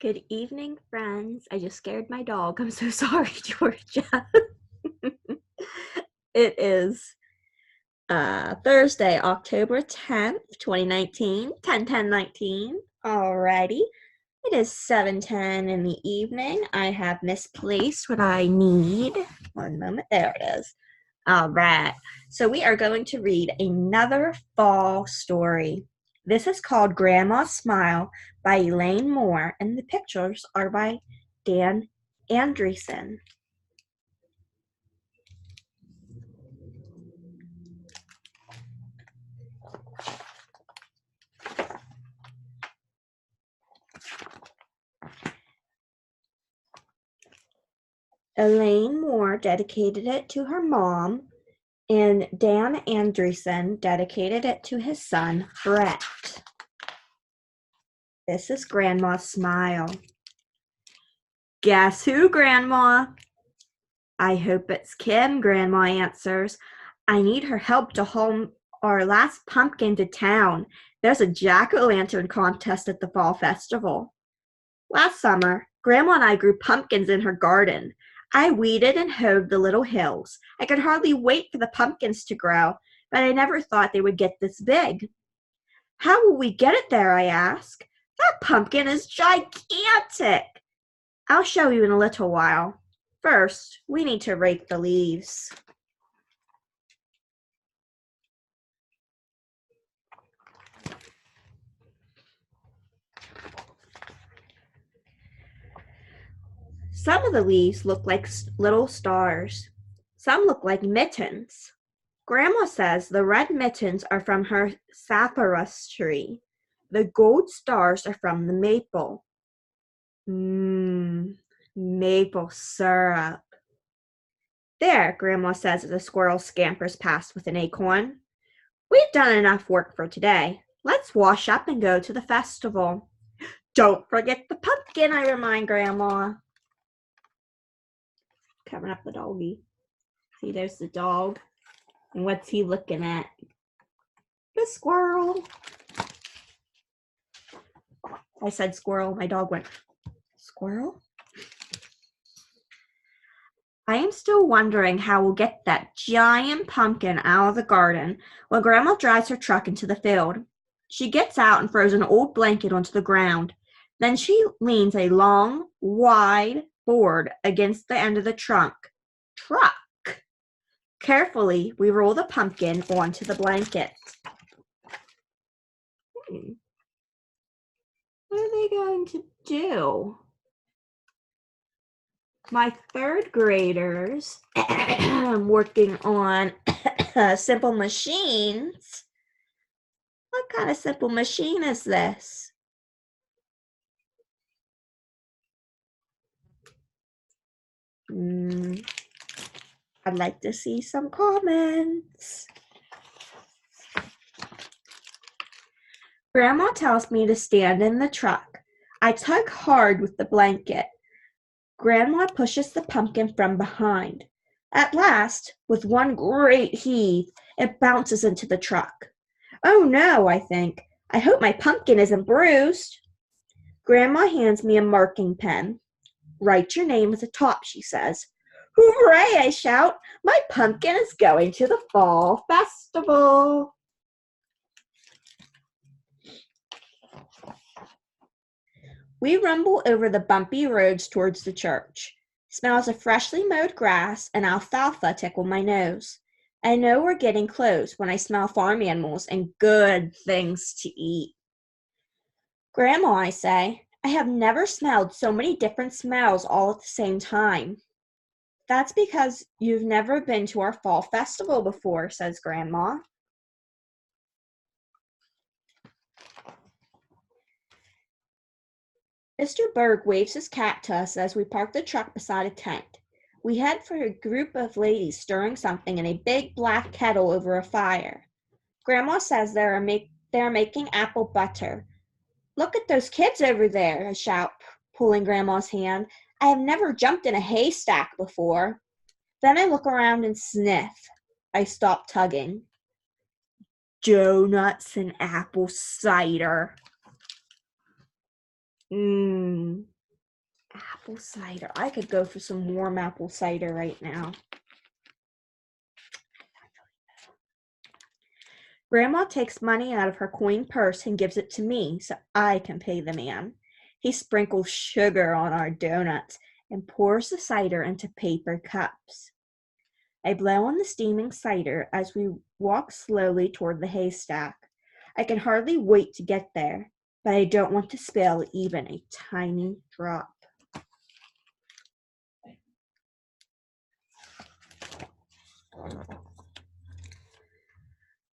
Good evening, friends. I just scared my dog. I'm so sorry, Georgia. It is Thursday, October 10th, 2019, 10/10/19. Alrighty. It is 7:10 in the evening. I have misplaced what I need. One moment. There it is. All right. So we are going to read another fall story. This is called Grandma's Smile by Elaine Moore, and the pictures are by Dan Andreessen. Elaine Moore dedicated it to her mom, and Dan Andreessen dedicated it to his son, Brett. This is Grandma's Smile. Guess who, Grandma? I hope it's Kim, Grandma answers. I need her help to haul our last pumpkin to town. There's a jack-o'-lantern contest at the fall festival. Last summer, Grandma and I grew pumpkins in her garden. I weeded and hoed the little hills. I could hardly wait for the pumpkins to grow, but I never thought they would get this big. How will we get it there, I ask. That pumpkin is gigantic. I'll show you in a little while. First, we need to rake the leaves. Some of the leaves look like little stars. Some look like mittens. Grandma says the red mittens are from her sapphirus tree. The gold stars are from the maple. Maple syrup. There, Grandma says as a squirrel scampers past with an acorn. We've done enough work for today. Let's wash up and go to the festival. Don't forget the pumpkin, I remind Grandma. Covering up the doggy. See, there's the dog. And what's he looking at? The squirrel. I said squirrel. My dog went, squirrel? I am still wondering how we'll get that giant pumpkin out of the garden when Grandma drives her truck into the field. She gets out and throws an old blanket onto the ground. Then she leans a long, wide board against the end of the truck. Carefully, we roll the pumpkin onto the blanket. What are they going to do? My third graders working on simple machines. What kind of simple machine is this? I'd like to see some comments. Grandma tells me to stand in the truck. I tug hard with the blanket. Grandma pushes the pumpkin from behind. At last, with one great heave, it bounces into the truck. Oh no, I think. I hope my pumpkin isn't bruised. Grandma hands me a marking pen. Write your name at the top, she says. Hooray, I shout. My pumpkin is going to the fall festival. We rumble over the bumpy roads towards the church. Smells of freshly mowed grass and alfalfa tickle my nose. I know we're getting close when I smell farm animals and good things to eat. Grandma, I say, I have never smelled so many different smells all at the same time. That's because you've never been to our fall festival before, says Grandma. Mr. Berg waves his cap to us as we park the truck beside a tent. We head for a group of ladies stirring something in a big black kettle over a fire. Grandma says they are making apple butter. Look at those kids over there, I shout, pulling Grandma's hand. I have never jumped in a haystack before. Then I look around and sniff. I stop tugging. Donuts and apple cider. apple cider. I could go for some warm apple cider right now. Grandma takes money out of her coin purse and gives it to me so I can pay the man. He sprinkles sugar on our donuts and pours the cider into paper cups. I blow on the steaming cider as we walk slowly toward the haystack. I can hardly wait to get there, but I don't want to spill even a tiny drop.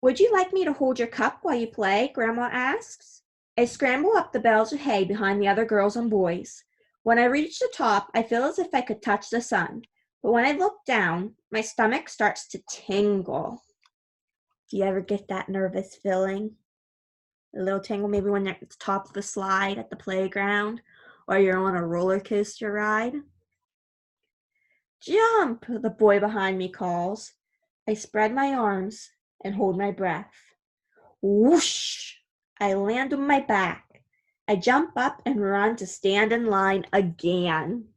Would you like me to hold your cup while you play? Grandma asks. I scramble up the bales of hay behind the other girls and boys. When I reach the top, I feel as if I could touch the sun. But when I look down, my stomach starts to tingle. Do you ever get that nervous feeling? A little tingle maybe when you're at the top of the slide at the playground or you're on a roller coaster ride. Jump, the boy behind me calls. I spread my arms and hold my breath. Whoosh! I land on my back. I jump up and run to stand in line again.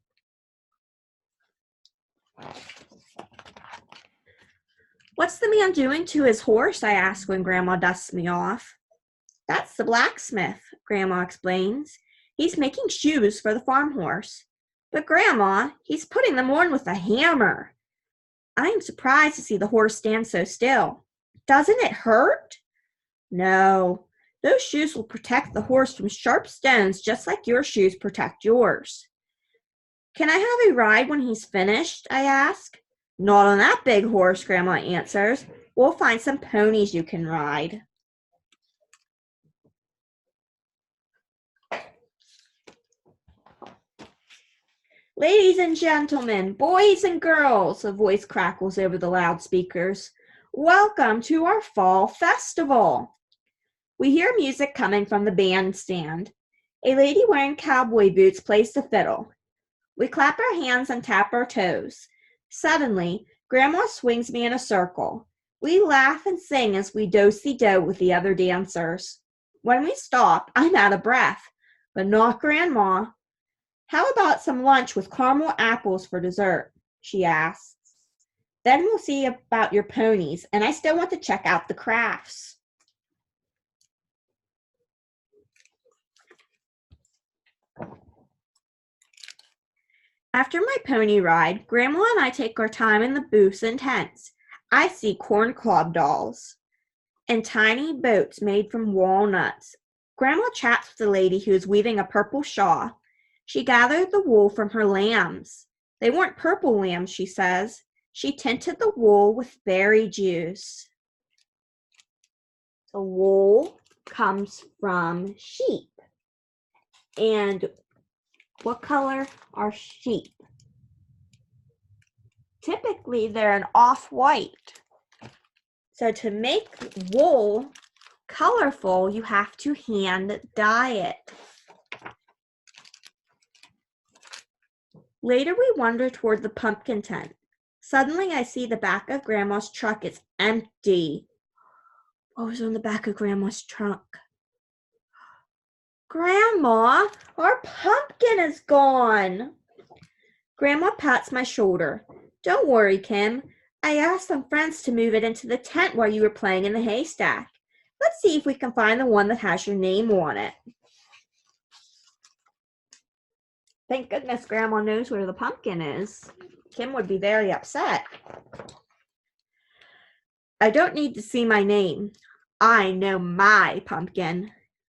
What's the man doing to his horse? I ask when Grandma dusts me off. That's the blacksmith, Grandma explains. He's making shoes for the farm horse. But Grandma, he's putting them on with a hammer. I am surprised to see the horse stand so still. Doesn't it hurt? No, those shoes will protect the horse from sharp stones just like your shoes protect yours. Can I have a ride when he's finished? I ask. Not on that big horse, Grandma answers. We'll find some ponies you can ride. Ladies and gentlemen, boys and girls, a voice crackles over the loudspeakers. Welcome to our fall festival. We hear music coming from the bandstand. A lady wearing cowboy boots plays the fiddle. We clap our hands and tap our toes. Suddenly, Grandma swings me in a circle. We laugh and sing as we do-si-do with the other dancers. When we stop, I'm out of breath, but not Grandma. How about some lunch with caramel apples for dessert? She asks. Then we'll see about your ponies, and I still want to check out the crafts. After my pony ride, Grandma and I take our time in the booths and tents. I see corn cob dolls and tiny boats made from walnuts. Grandma chats with the lady who is weaving a purple shawl. She gathered the wool from her lambs. They weren't purple lambs, she says. She tinted the wool with berry juice. The wool comes from sheep. And what color are sheep? Typically, they're an off-white. So to make wool colorful, you have to hand dye it. Later, we wander toward the pumpkin tent. Suddenly, I see the back of Grandma's truck is empty. What was on the back of Grandma's trunk? Grandma, our pumpkin is gone. Grandma pats my shoulder. Don't worry, Kim. I asked some friends to move it into the tent while you were playing in the haystack. Let's see if we can find the one that has your name on it. Thank goodness Grandma knows where the pumpkin is. Kim would be very upset. I don't need to see my name. I know my pumpkin.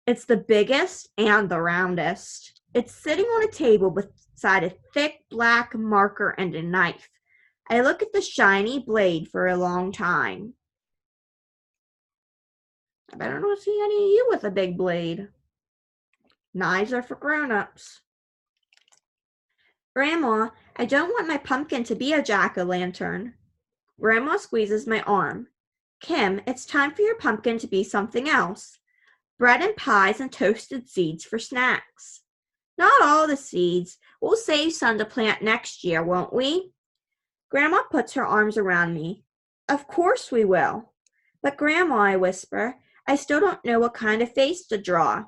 It's the biggest and the roundest. It's sitting on a table beside a thick black marker and a knife. I look at the shiny blade for a long time. I better not see any of you with a big blade. Knives are for grown-ups. Grandma, I don't want my pumpkin to be a jack-o'-lantern. Grandma squeezes my arm. Kim, it's time for your pumpkin to be something else. Bread and pies and toasted seeds for snacks. Not all the seeds. We'll save some to plant next year, won't we? Grandma puts her arms around me. Of course we will. But Grandma, I whisper, I still don't know what kind of face to draw.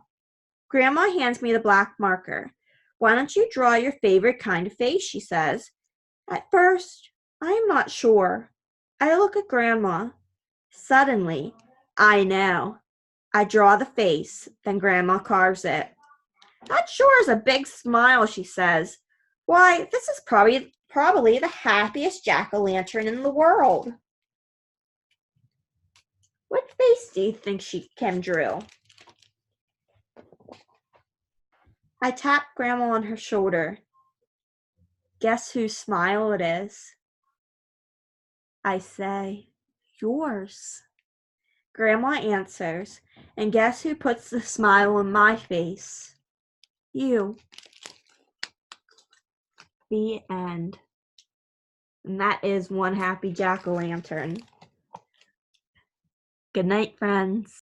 Grandma hands me the black marker. Why don't you draw your favorite kind of face, she says. At first, I am not sure. I look at Grandma. Suddenly, I know. I draw the face, then Grandma carves it. That sure is a big smile, she says. Why, this is probably the happiest jack-o'-lantern in the world. What face do you think Kim drew? I tap Grandma on her shoulder. Guess whose smile it is? I say, yours. Grandma answers, and guess who puts the smile on my face? You. The end. And that is One Happy Jack-o'-lantern. Good night, friends.